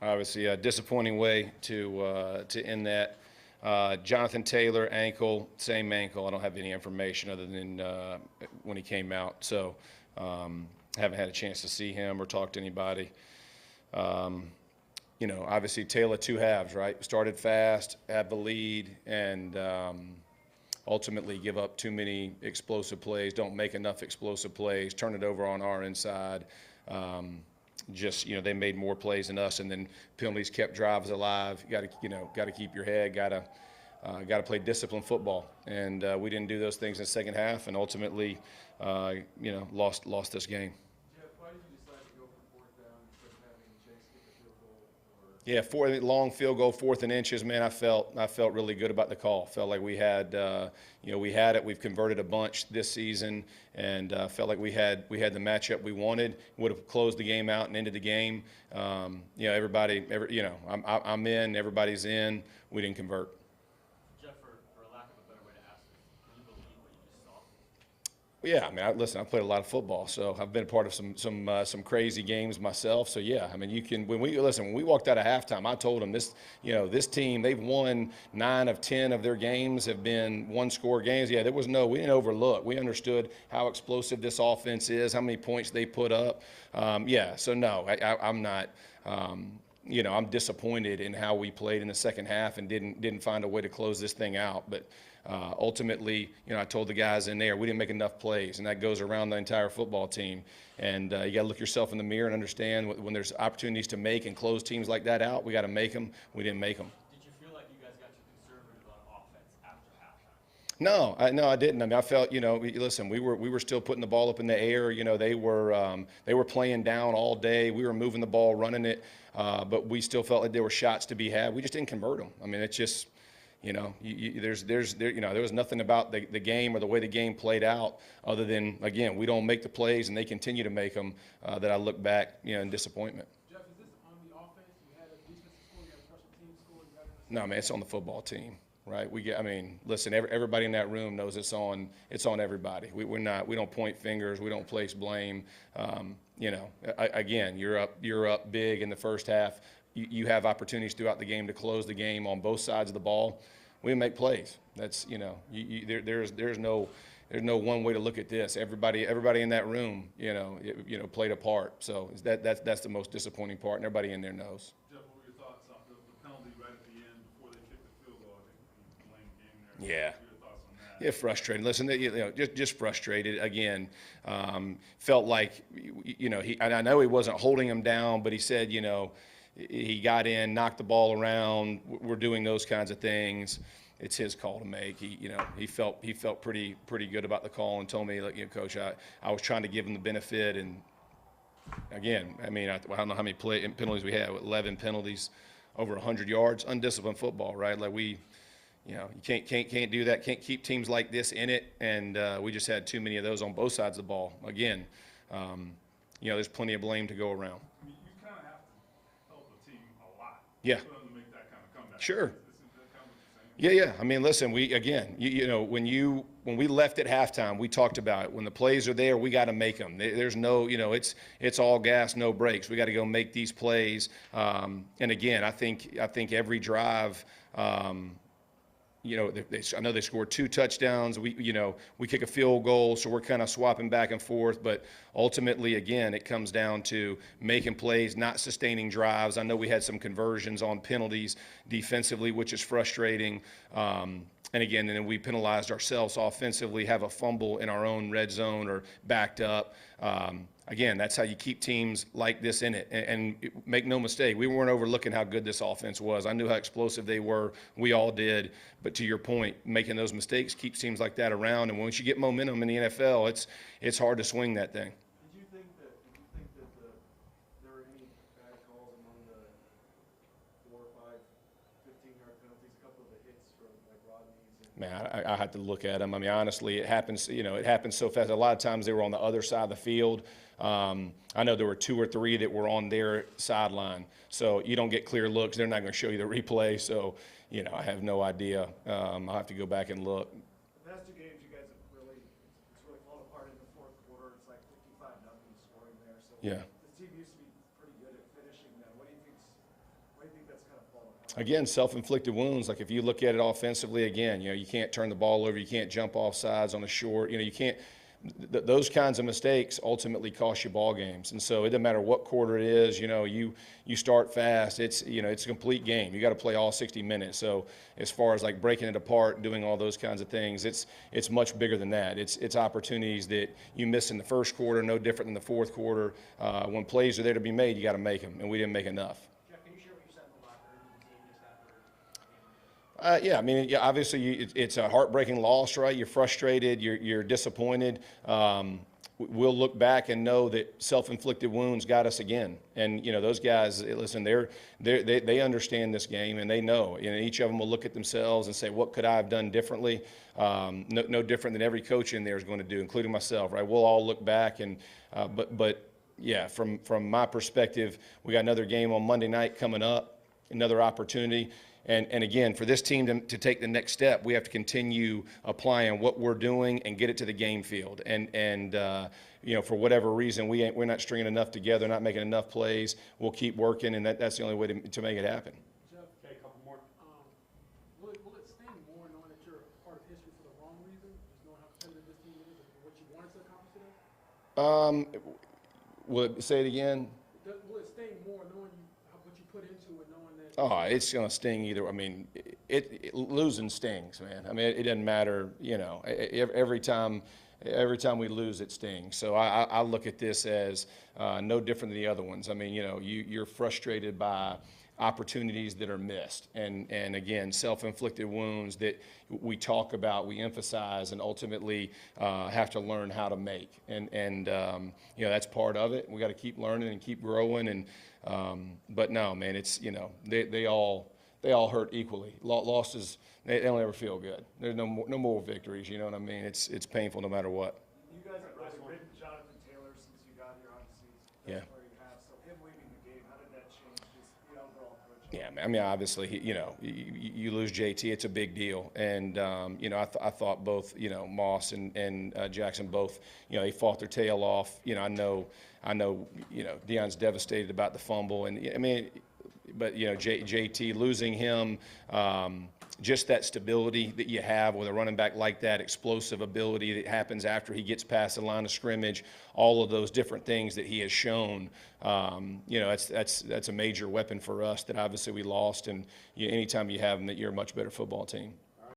Obviously, a disappointing way to end that. Jonathan Taylor, ankle, same ankle. I don't have any information other than when he came out. So haven't had a chance to see him or talk to anybody. Obviously Taylor, two halves, right? Started fast, had the lead, and ultimately give up too many explosive plays, don't make enough explosive plays, turn it over on our inside. They made more plays than us, and then penalties kept drives alive. You got to keep your head, got to play disciplined football, and we didn't do those things in the second half, and ultimately, lost this game. Jeff, why did you decide to go for fourth down instead of having Chase kick a field goal? Yeah, long field goal, 4th and inches. Man, I felt really good about the call. Felt like we had, we had it. We've converted a bunch this season, and felt like we had the matchup we wanted. Would have closed the game out and ended the game. I'm in. Everybody's in. We didn't convert. Jeff, for a lack of a better way to ask this, can you believe what you just saw? Yeah, I mean, listen, I played a lot of football, so I've been a part of some crazy games myself. So yeah, I mean, when we walked out of halftime, I told them this team, they've won 9 of 10 of their games have been one-score games. Yeah, we didn't overlook. We understood how explosive this offense is, how many points they put up. So no, I'm not. I'm disappointed in how we played in the second half and didn't find a way to close this thing out. But ultimately, I told the guys in there we didn't make enough plays, and that goes around the entire football team. And you got to look yourself in the mirror and understand when there's opportunities to make and close teams like that out, we got to make them. We didn't make them. Did you feel like you guys got too conservative on offense after halftime? No, I didn't. I mean, I felt, listen, we were still putting the ball up in the air. They were playing down all day. We were moving the ball, running it, but we still felt like there were shots to be had. We just didn't convert them. I mean, it's just, there was nothing about the game or the way the game played out other than, again, we don't make the plays and they continue to make them that I look back, in disappointment. Jeff, is this on the offense? You had a defensive score, you had a special team score, you had No, man, it's on the football team. Right, listen. Everybody in that room knows it's on everybody. We don't point fingers. We don't place blame. Again, you're up big in the first half. You have opportunities throughout the game to close the game on both sides of the ball. We make plays. That's there's no one way to look at this. Everybody in that room, played a part. So that's the most disappointing part, and everybody in there knows. Jeff, what were your thoughts on the penalty right at the end before they kicked the field goal? I think you blamed the game there. Yeah. What were your thoughts on that? Yeah, frustrated. Listen, just frustrated again. Felt like, and I know he wasn't holding him down, but he said, he got in, knocked the ball around. We're doing those kinds of things. It's his call to make. He felt pretty good about the call and told me, look, Coach, I was trying to give him the benefit. And again, I mean, I don't know how many penalties we had. 11 penalties, over 100 yards, undisciplined football, right? Like you can't do that. Can't keep teams like this in it. And we just had too many of those on both sides of the ball. Again, there's plenty of blame to go around. I mean, you kind of have to help the team a lot. Yeah. For them to make that kind of comeback. Sure. Isn't that kind of what you're saying? Yeah. I mean, listen, when we left at halftime, we talked about it. When the plays are there, we got to make them. There's no, it's all gas, no brakes. We got to go make these plays. And again, I think every drive, I know they scored 2 touchdowns. We kick a field goal, so we're kind of swapping back and forth. But ultimately, again, it comes down to making plays, not sustaining drives. I know we had some conversions on penalties defensively, which is frustrating. And then we penalized ourselves offensively, have a fumble in our own red zone or backed up. Again, that's how you keep teams like this in it. And make no mistake, we weren't overlooking how good this offense was. I knew how explosive they were. We all did. But to your point, making those mistakes keeps teams like that around. And once you get momentum in the NFL, it's hard to swing that thing. Did you think that there were any bad calls among the 4 or 5 15-yard penalties? A couple of the hits from like Rodney's. Man, I had to look at them. I mean, honestly, it happens. It happens so fast. A lot of times they were on the other side of the field. I know there were 2 or 3 that were on their sideline. So you don't get clear looks. They're not going to show you the replay. So, I have no idea. I'll have to go back and look. The past 2 games, you guys have it's really fallen apart in the fourth quarter. It's like 55-0 scoring there. So Yeah. this team used to be pretty good at finishing them. What do you think's again, self-inflicted wounds. Like if you look at it offensively, again, you can't turn the ball over, you can't jump off sides on a short, you can't. Those kinds of mistakes ultimately cost you ball games, and so it doesn't matter what quarter it is. You start fast. It's a complete game. You got to play all 60 minutes. So as far as like breaking it apart, doing all those kinds of things, it's much bigger than that. It's opportunities that you miss in the first quarter, no different than the fourth quarter. When plays are there to be made, you got to make them, and we didn't make enough. Can you share what you said in the locker room to the team just after? Yeah, I mean, yeah, obviously it's a heartbreaking loss, right? You're frustrated, you're disappointed. We'll look back and know that self-inflicted wounds got us again. And those guys, listen, they understand this game and they know. Each of them will look at themselves and say, "What could I have done differently?" No different than every coach in there is going to do, including myself, right? We'll all look back and, but yeah, from my perspective, we got another game on Monday night coming up, another opportunity. And again, for this team to take the next step, we have to continue applying what we're doing and get it to the game field. And for whatever reason, we're not stringing enough together, not making enough plays. We'll keep working, and that's the only way to make it happen. Jeff, Okay, a couple more. will it sting more knowing that you're a part of history for the wrong reason, just knowing how competitive this team is and what you wanted to accomplish today? Say it again. Will it sting more knowing what you put into it, knowing that? Oh, it's going to sting either. I mean, losing stings, man. I mean, it doesn't matter. Every time we lose, it stings. So I look at this as no different than the other ones. I mean, you're frustrated by opportunities that are missed, and again, self-inflicted wounds that we talk about, we emphasize, and ultimately have to learn how to make. And that's part of it. We got to keep learning and keep growing. And but no, man, it's they all hurt equally. Losses, they don't ever feel good. There's no more victories. You know what I mean? It's painful no matter what. You guys have really ridden Jonathan Taylor since you got here, obviously. Yeah. That's where you have. So him leaving the game, how did that change just the overall approach? Yeah, I mean, obviously, you lose JT, it's a big deal, and I thought both, Moss and Jackson both, they fought their tail off. I know, Deion's devastated about the fumble, and I mean, but JT losing him, just that stability that you have with a running back like that, explosive ability that happens after he gets past the line of scrimmage, all of those different things that he has shown, that's a major weapon for us that obviously we lost. And anytime you have them, that you're a much better football team.